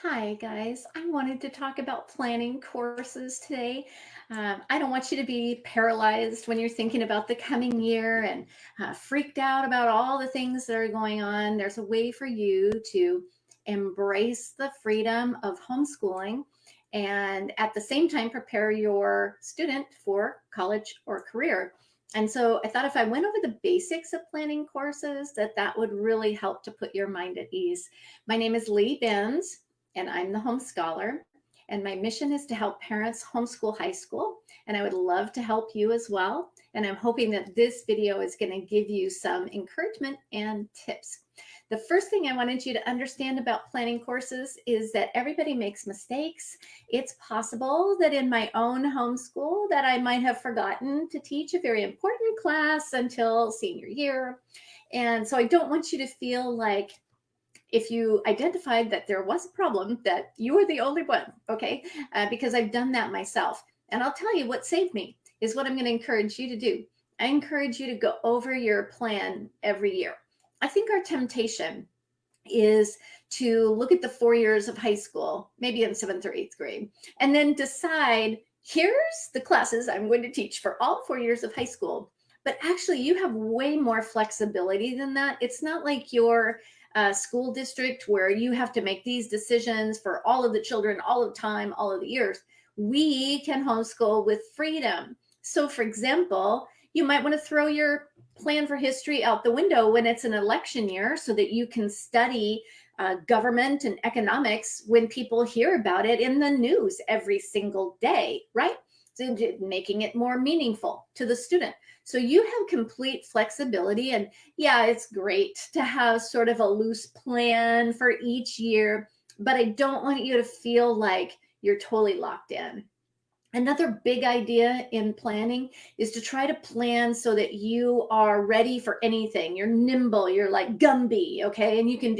Hi, guys. I wanted to talk about planning courses today. I don't want you to be paralyzed when you're thinking about the coming year and freaked out about all the things that are going on. There's a way for you to embrace the freedom of homeschooling and at the same time prepare your student for college or career. And so I thought if I went over the basics of planning courses, that would really help to put your mind at ease. My name is Binz, and I'm the home scholar. And my mission is to help parents homeschool high school. And I would love to help you as well. And I'm hoping that this video is going to give you some encouragement and tips. The first thing I wanted you to understand about planning courses is that everybody makes mistakes. It's possible that in my own homeschool that I might have forgotten to teach a very important class until senior year. And so I don't want you to feel like if you identified that there was a problem, that you were the only one, okay? Because I've done that myself. And I'll tell you what saved me is what I'm going to encourage you to do. I encourage you to go over your plan every year. I think our temptation is to look at the 4 years of high school, maybe in 7th or 8th grade, and then decide, here's the classes I'm going to teach for all 4 years of high school. But actually, you have way more flexibility than that. It's not like your school district where you have to make these decisions for all of the children, all of the time, all of the years. We can homeschool with freedom. So, for example, you might want to throw your plan for history out the window when it's an election year so that you can study government and economics when people hear about it in the news every single day, right? So making it more meaningful to the student. So you have complete flexibility. And yeah, it's great to have sort of a loose plan for each year, but I don't want you to feel like you're totally locked in. Another big idea in planning is to try to plan so that you are ready for anything. You're nimble, you're like Gumby, okay? And you can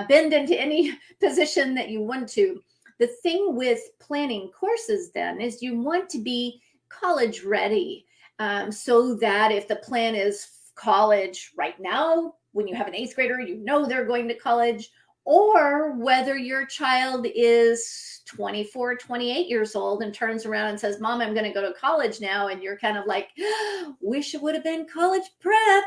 bend into any position that you want to. The thing with planning courses then is you want to be college ready, so that if the plan is college right now, when you have an 8th grader, you know they're going to college, or whether your child is 24, 28 years old and turns around and says, Mom, I'm going to go to college now. And you're kind of like, wish it would have been college prep,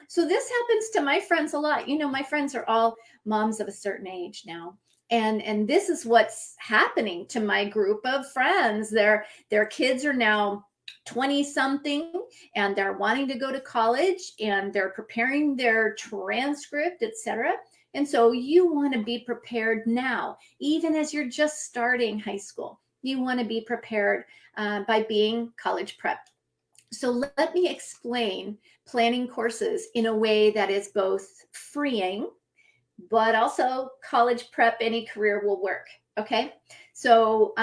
So this happens to my friends a lot. My friends are all moms of a certain age now. And this is what's happening to my group of friends. Their kids are now 20 something and they're wanting to go to college and they're preparing their transcript, etc. And so you want to be prepared now, even as you're just starting high school. You want to be prepared by being college prep. So let me explain planning courses in a way that is both freeing, but also college prep, any career will work. Okay, so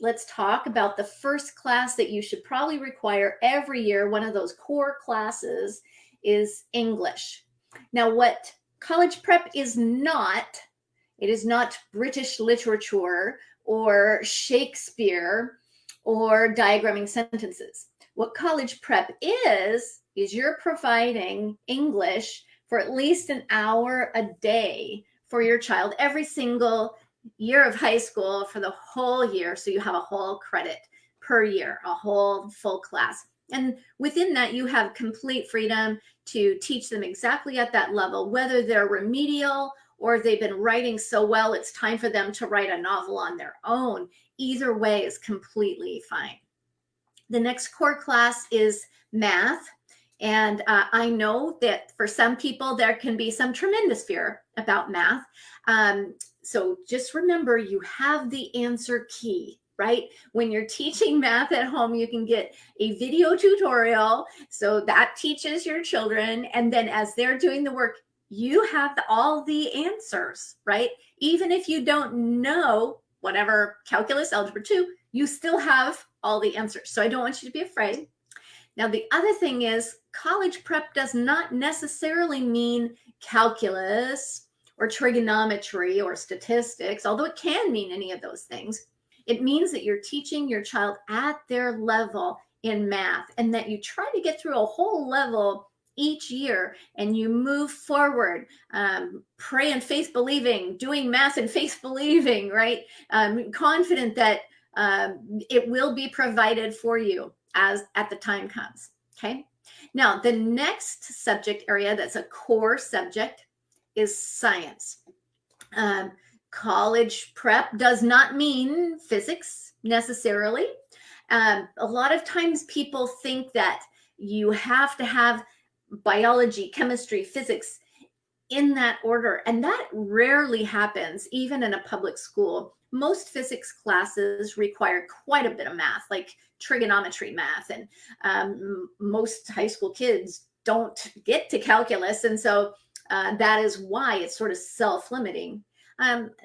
let's talk about the first class that you should probably require every year. One of those core classes is English. Now, what college prep is not, it is not British literature or Shakespeare or diagramming sentences. What college prep is you're providing English for at least an hour a day for your child every single year of high school for the whole year. So you have a whole credit per year, a whole full class. And within that, you have complete freedom to teach them exactly at that level, whether they're remedial or they've been writing so well, it's time for them to write a novel on their own. Either way is completely fine. The next core class is math. And I know that for some people, there can be some tremendous fear about math. So just remember, you have the answer key, right? When you're teaching math at home, you can get a video tutorial. So that teaches your children. And then as they're doing the work, you have all the answers, right? Even if you don't know whatever calculus, algebra 2, you still have all the answers. So I don't want you to be afraid. Now, the other thing is college prep does not necessarily mean calculus or trigonometry or statistics, although it can mean any of those things. It means that you're teaching your child at their level in math and that you try to get through a whole level each year and you move forward, pray and faith believing, doing math and faith believing, right? Confident that it will be provided for you as at the time comes. Okay. Now, the next subject area that's a core subject is science. College prep does not mean physics necessarily. A lot of times people think that you have to have biology, chemistry, physics in that order, and that rarely happens even in a public school. Most physics classes require quite a bit of math, like trigonometry math, and most high school kids don't get to calculus, and so that is why it's sort of self-limiting.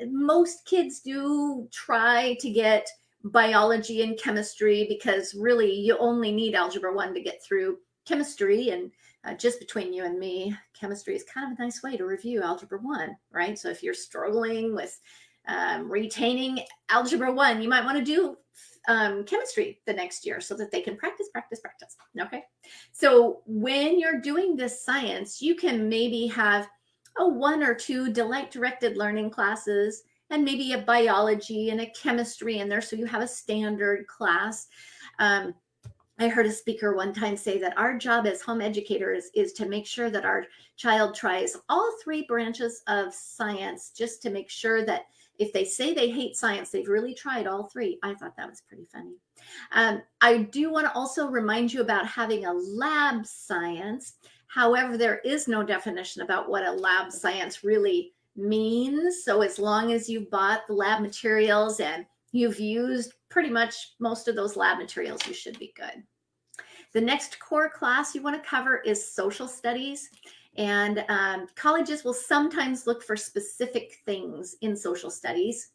Most kids do try to get biology and chemistry because really you only need Algebra 1 to get through chemistry, and just between you and me, chemistry is kind of a nice way to review Algebra 1, right? So if you're struggling with retaining Algebra 1, you might want to do chemistry the next year so that they can practice. Okay. So when you're doing this science, you can maybe have a 1 or 2 directed learning classes and maybe a biology and a chemistry in there. So you have a standard class. I heard a speaker one time say that our job as home educators is to make sure that our child tries all 3 branches of science, just to make sure that if they say they hate science, they've really tried all 3. I thought that was pretty funny. I do want to also remind you about having a lab science. However, there is no definition about what a lab science really means. So as long as you've bought the lab materials and you've used pretty much most of those lab materials, you should be good. The next core class you want to cover is social studies. And colleges will sometimes look for specific things in social studies.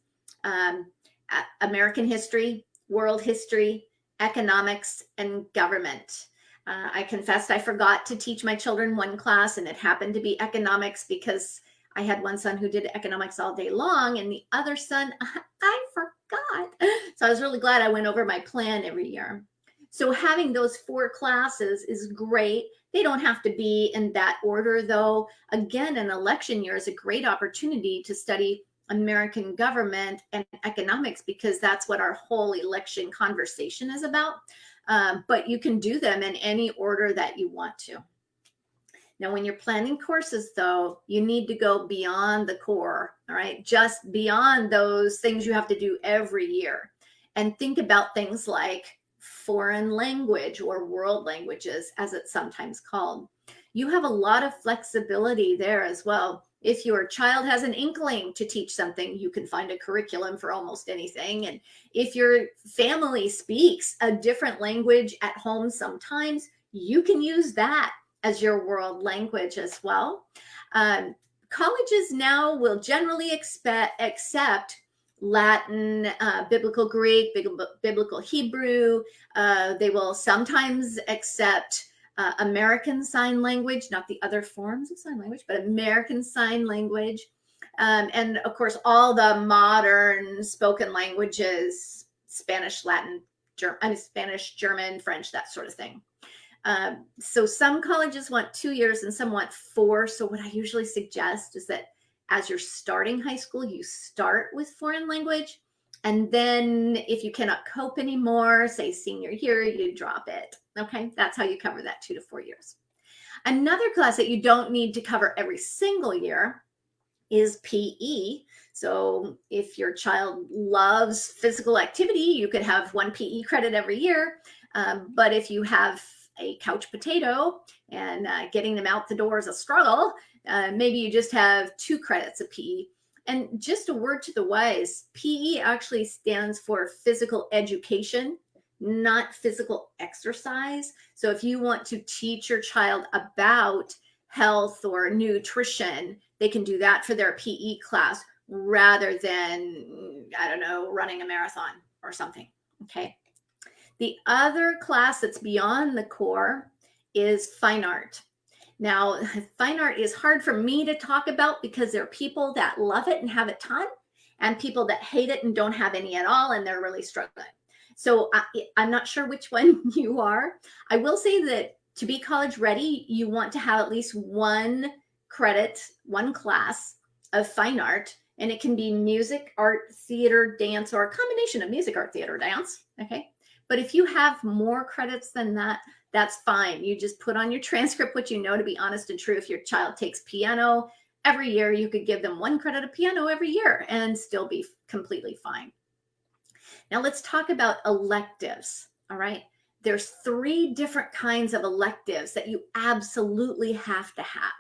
American history, world history, economics, and government. I confessed I forgot to teach my children one class, and it happened to be economics because I had one son who did economics all day long, and the other son, I forgot. So I was really glad I went over my plan every year. So having those 4 classes is great. They don't have to be in that order, though. Again, an election year is a great opportunity to study American government and economics because that's what our whole election conversation is about. But you can do them in any order that you want to. Now, when you're planning courses, though, you need to go beyond the core, all right? Just beyond those things you have to do every year. And think about things like foreign language or world languages, as it's sometimes called. You have a lot of flexibility there as well. If your child has an inkling to teach something, you can find a curriculum for almost anything. And if your family speaks a different language at home sometimes, you can use that as your world language as well. Colleges now will generally accept Latin, biblical Greek, biblical Hebrew. They will sometimes accept American Sign Language, not the other forms of sign language, but American Sign Language. And of course, all the modern spoken languages, Spanish, Latin, Spanish, German, French, that sort of thing. So some colleges want 2 years and some want 4. So what I usually suggest is that as you're starting high school, you start with foreign language. And then if you cannot cope anymore, say senior year, you drop it. Okay, that's how you cover that 2 to 4 years. Another class that you don't need to cover every single year is PE. So if your child loves physical activity, you could have 1 PE credit every year. But if you have a couch potato and getting them out the door is a struggle, maybe you just have 2 credits of PE. And just a word to the wise, PE actually stands for physical education, not physical exercise. So if you want to teach your child about health or nutrition, they can do that for their PE class rather than, I don't know, running a marathon or something. Okay. The other class that's beyond the core is fine art. Now, fine art is hard for me to talk about because there are people that love it and have a ton, and people that hate it and don't have any at all, and they're really struggling. So I'm not sure which one you are. I will say that To be college ready, you want to have at least one credit, one class of fine art, and it can be music, art, theater, dance, or a combination of music, art, theater, dance. Okay. But if you have more credits than that, that's fine. You just put on your transcript what you know to be honest and true. If your child takes piano every year, you could give them 1 credit of piano every year and still be completely fine. Now let's talk about electives. All right. There's 3 different kinds of electives that you absolutely have to have,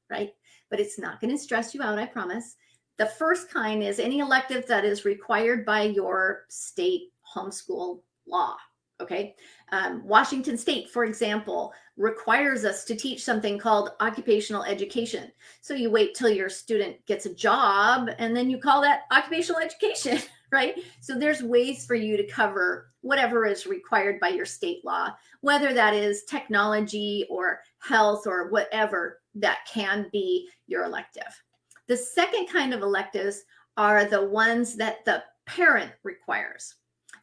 right? But it's not going to stress you out, I promise. The first kind is any elective that is required by your state homeschool law. Okay. Washington State, for example, requires us to teach something called occupational education. So you wait till your student gets a job and then you call that occupational education, right? So there's ways for you to cover whatever is required by your state law, whether that is technology or health or whatever that can be your elective. The second kind of electives are the ones that the parent requires.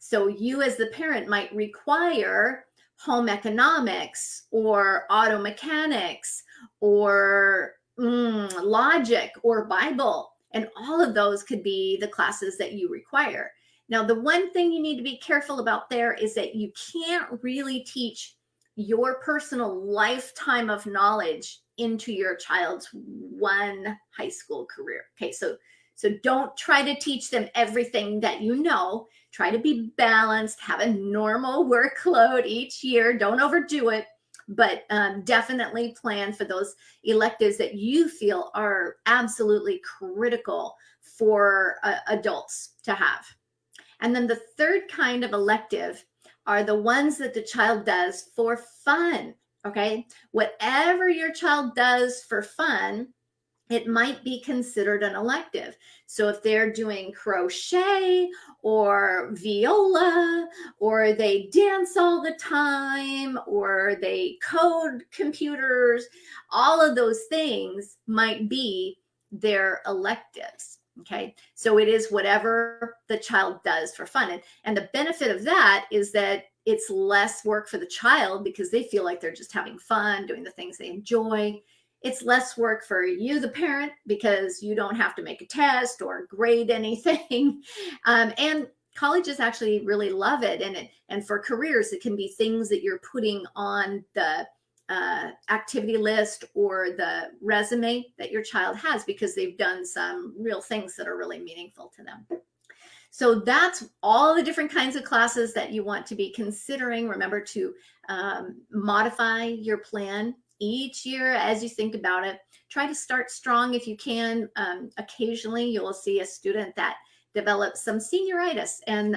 So you as the parent might require home economics or auto mechanics or logic or Bible. And all of those could be the classes that you require. Now, the one thing you need to be careful about there is that you can't really teach your personal lifetime of knowledge into your child's one high school career. Okay, so don't try to teach them everything that you know. Try to be balanced, have a normal workload each year. Don't overdo it, but definitely plan for those electives that you feel are absolutely critical for adults to have. And then the third kind of elective are the ones that the child does for fun. Okay, whatever your child does for fun, it might be considered an elective. So if they're doing crochet or viola, or they dance all the time, or they code computers, all of those things might be their electives. Okay, so it is whatever the child does for fun. And the benefit of that is that it's less work for the child because they feel like they're just having fun, doing the things they enjoy. It's less work for you, the parent, because you don't have to make a test or grade anything. And colleges actually really love it. And for careers, it can be things that you're putting on the activity list or the resume that your child has because they've done some real things that are really meaningful to them. So that's all the different kinds of classes that you want to be considering. Remember to modify your plan each year as you think about it. Try to start strong if you can. Occasionally you'll see a student that develops some senioritis. And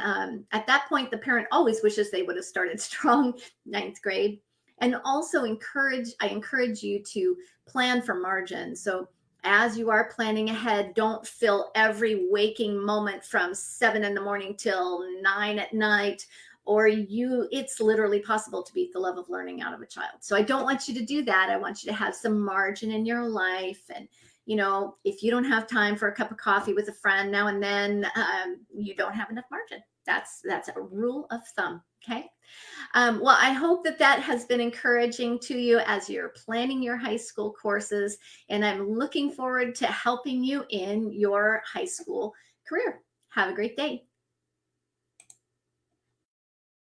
at that point, the parent always wishes they would have started strong 9th grade. And also I encourage you to plan for margin. So as you are planning ahead, don't fill every waking moment from 7 in the morning till 9 at night, or it's literally possible to beat the love of learning out of a child. So I don't want you to do that. I want you to have some margin in your life. And, if you don't have time for a cup of coffee with a friend now and then, you don't have enough margin. That's a rule of thumb. Okay. Well, I hope that has been encouraging to you as you're planning your high school courses, and I'm looking forward to helping you in your high school career. Have a great day.